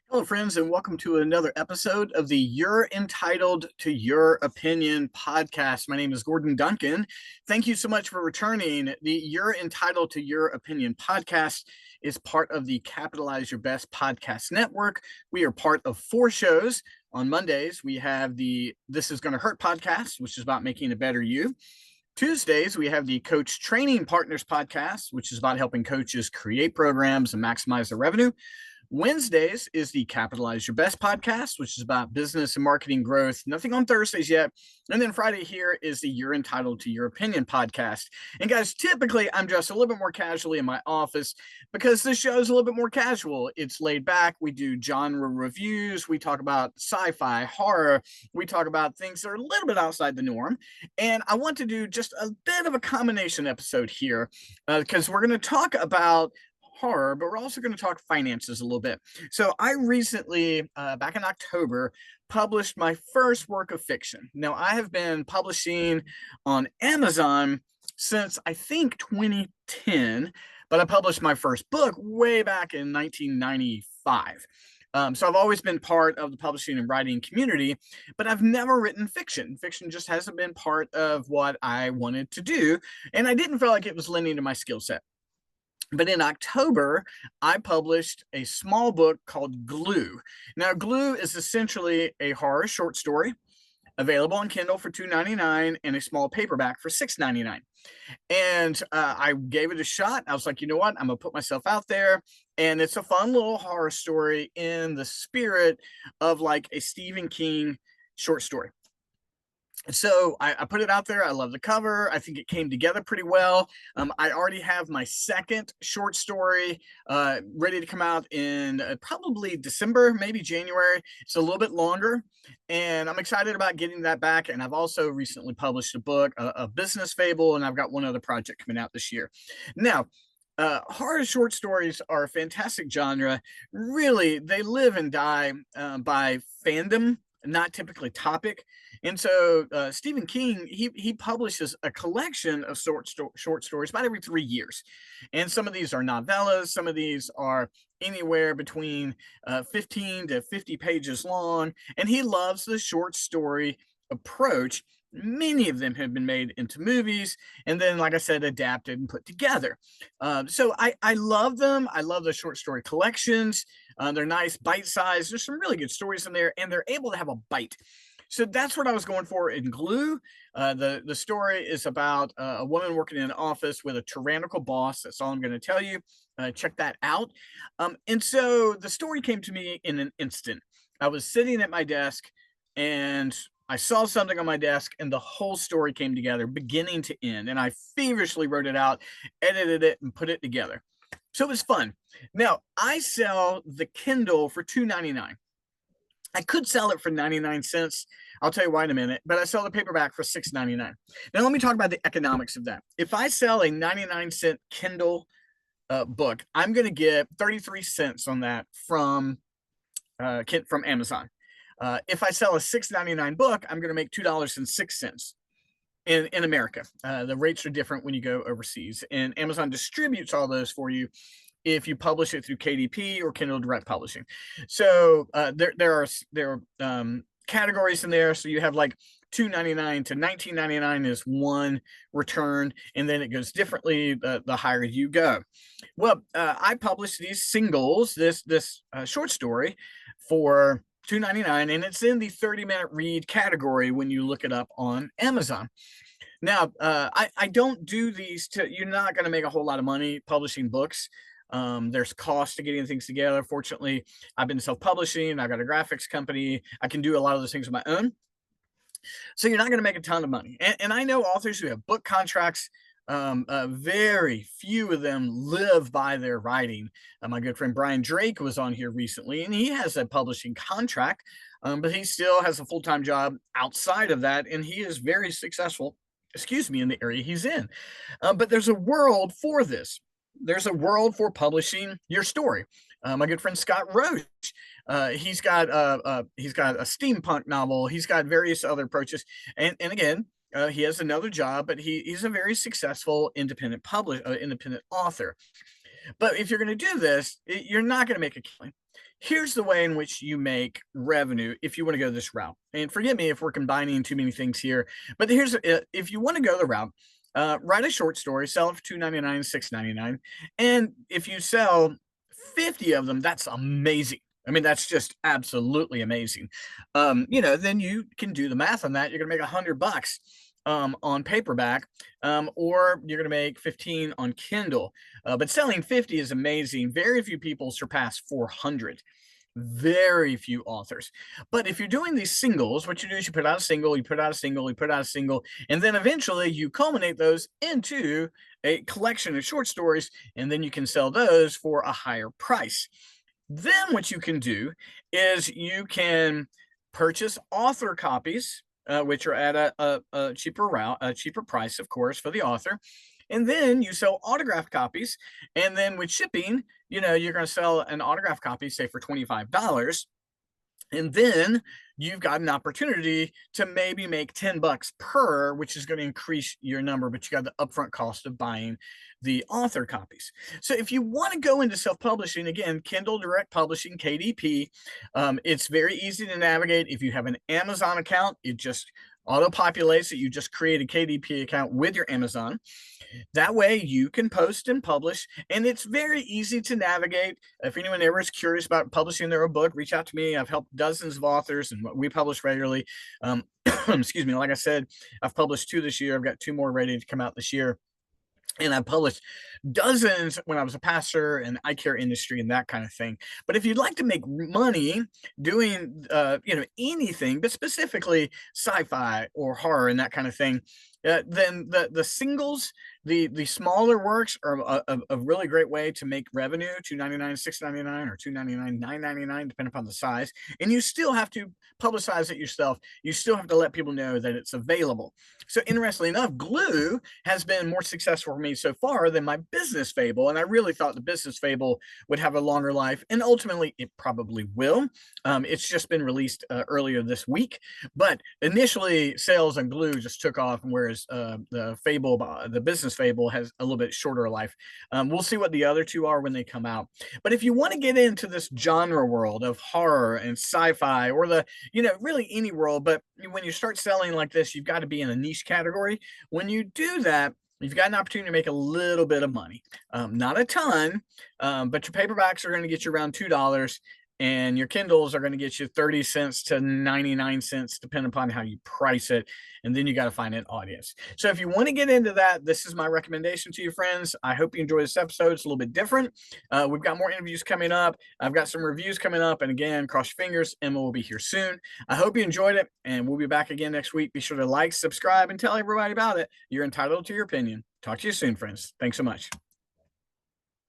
Hello, friends, and welcome to another episode of the You're Entitled to Your Opinion podcast. My name is Gordon Duncan. Thank you so much for returning. The You're Entitled to Your Opinion podcast is part of the Capitalize Your Best podcast network. We are part of 4 shows. On Mondays, we have the This Is Gonna Hurt podcast, which is about making a better you. Tuesdays, we have the Coach Training Partners podcast, which is about helping coaches create programs and maximize their revenue. Wednesdays is the Capitalize Your Best podcast, which is about business and marketing growth. Nothing on Thursdays yet. And then Friday here is the You're Entitled to Your Opinion podcast. And guys, typically I'm dressed a little bit more casually in my office because this show is a little bit more casual. It's laid back. We do genre reviews. We talk about sci-fi, horror. We talk about things that are a little bit outside the norm. And I want to do just a bit of a combination episode here because we're going to talk about horror, but we're also going to talk finances a little bit. So I recently, back in October, published my first work of fiction. Now, I have been publishing on Amazon since I think 2010, but I published my first book way back in 1995. So I've always been part of the publishing and writing community, but I've never written fiction. Fiction just hasn't been part of what I wanted to do, and I didn't feel like it was lending to my skill set. But in October, I published a small book called Glue. Now, Glue is essentially a horror short story available on Kindle for $2.99 and a small paperback for $6.99. And I gave it a shot. I was like, you know what? I'm going to put myself out there. And it's a fun little horror story in the spirit of like a Stephen King short story. So I put it out there. I love the cover. I think it came together pretty well. I already have my second short story ready to come out in probably December, maybe January. It's a little bit longer, and I'm excited about getting that back. And I've also recently published a book, a business fable, and I've got one other project coming out this year. Now, horror short stories are a fantastic genre. Really, they live and die by fandom, not typically topic. And so Stephen King, he publishes a collection of short stories about every 3 years. And some of these are novellas. Some of these are anywhere between 15 to 50 pages long. And he loves the short story approach. Many of them have been made into movies and then, like I said, adapted and put together. So I love them. I love the short story collections. They're nice, bite-sized. There's some really good stories in there, and they're able to have a bite. So that's what I was going for in Glue. The story is about a woman working in an office with a tyrannical boss. That's all I'm going to tell you. Check that out. And so the story came to me in an instant. I was sitting at my desk and I saw something on my desk, and the whole story came together, beginning to end. And I feverishly wrote it out, edited it, and put it together. So it was fun. Now, I sell the Kindle for $2.99. I could sell it for 99 cents. I'll tell you why in a minute, but I sell the paperback for $6.99. Now, let me talk about the economics of that. If I sell a 99-cent Kindle book, I'm going to get 33 cents on that from Amazon. If I sell a $6.99 book, I'm going to make $2.06 in America. The rates are different when you go overseas, and Amazon distributes all those for you if you publish it through KDP or Kindle Direct Publishing. So there are categories in there. So you have like $2.99 to $19.99 is one return, and then it goes differently the higher you go. Well, I published these singles, this short story for $2.99, and it's in the 30-minute read category when you look it up on Amazon. Now, I don't do these you're not going to make a whole lot of money publishing books. There's cost to getting things together. Fortunately, I've been self-publishing. I've got a graphics company. I can do a lot of those things on my own. So you're not going to make a ton of money. And I know authors who have book contracts. Very few of them live by their writing. My good friend Brian Drake was on here recently, and he has a publishing contract, but he still has a full-time job outside of that, and he is very successful, in the area he's in. But there's a world for this. There's a world for publishing your story. My good friend Scott Roach, he's got a steampunk novel. He's got various other approaches, and again, he has another job, but he's a very successful independent author. But if you're going to do this, you're not going to make a killing. Here's the way in which you make revenue if you want to go this route. And forgive me if we're combining too many things here, but here's if you want to go the route, write a short story, sell it for $2.99, $6.99, and if you sell 50 of them, that's amazing. I mean, that's just absolutely amazing. Then you can do the math on that. You're gonna make $100 on paperback, or you're gonna make 15 on Kindle. But selling 50 is amazing. Very few people surpass 400. Very few authors. But if you're doing these singles, what you do is you put out a single, you put out a single, you put out a single, and then eventually you culminate those into a collection of short stories, and then you can sell those for a higher price. Then what you can do is you can purchase author copies, which are at a cheaper price, of course, for the author. And then you sell autograph copies. And then with shipping, you're going to sell an autograph copy, say for $25. And then you've got an opportunity to maybe make $10 per, which is going to increase your number, but you got the upfront cost of buying the author copies. So if you want to go into self-publishing, again, Kindle Direct Publishing, KDP, it's very easy to navigate. If you have an Amazon account, it just auto-populates it. You just create a KDP account with your Amazon. That way you can post and publish, and it's very easy to navigate. If anyone ever is curious about publishing their own book, reach out to me. I've helped dozens of authors, and we publish regularly. Excuse me, like I said, I've published 2 this year. I've got 2 more ready to come out this year. And I published dozens when I was a pastor in the eye care industry and that kind of thing. But if you'd like to make money doing, anything, but specifically sci-fi or horror and that kind of thing, then the singles, the smaller works are a really great way to make revenue. $2.99, $6.99, or $2.99, $9.99, depending upon the size. And you still have to publicize it yourself. You still have to let people know that it's available. So interestingly enough, glue has been more successful for me so far than my business fable. And I really thought the business fable would have a longer life. And ultimately, it probably will. It's just been released earlier this week. But initially, sales on glue just took off, whereas the business fable has a little bit shorter life. We'll see what the other 2 are when they come out. But if you want to get into this genre world of horror and sci-fi, or really any world, but when you start selling like this, you've got to be in a niche category. When you do that, you've got an opportunity to make a little bit of money. Not a ton, but your paperbacks are going to get you around $2, and your Kindles are going to get you 30 cents to 99 cents, depending upon how you price it. And then you got to find an audience. So if you want to get into that, this is my recommendation to you, friends. I hope you enjoy this episode. It's a little bit different. We've got more interviews coming up. I've got some reviews coming up. And again, cross your fingers, Emma will be here soon. I hope you enjoyed it, and we'll be back again next week. Be sure to like, subscribe, and tell everybody about it. You're entitled to your opinion. Talk to you soon, friends. Thanks so much.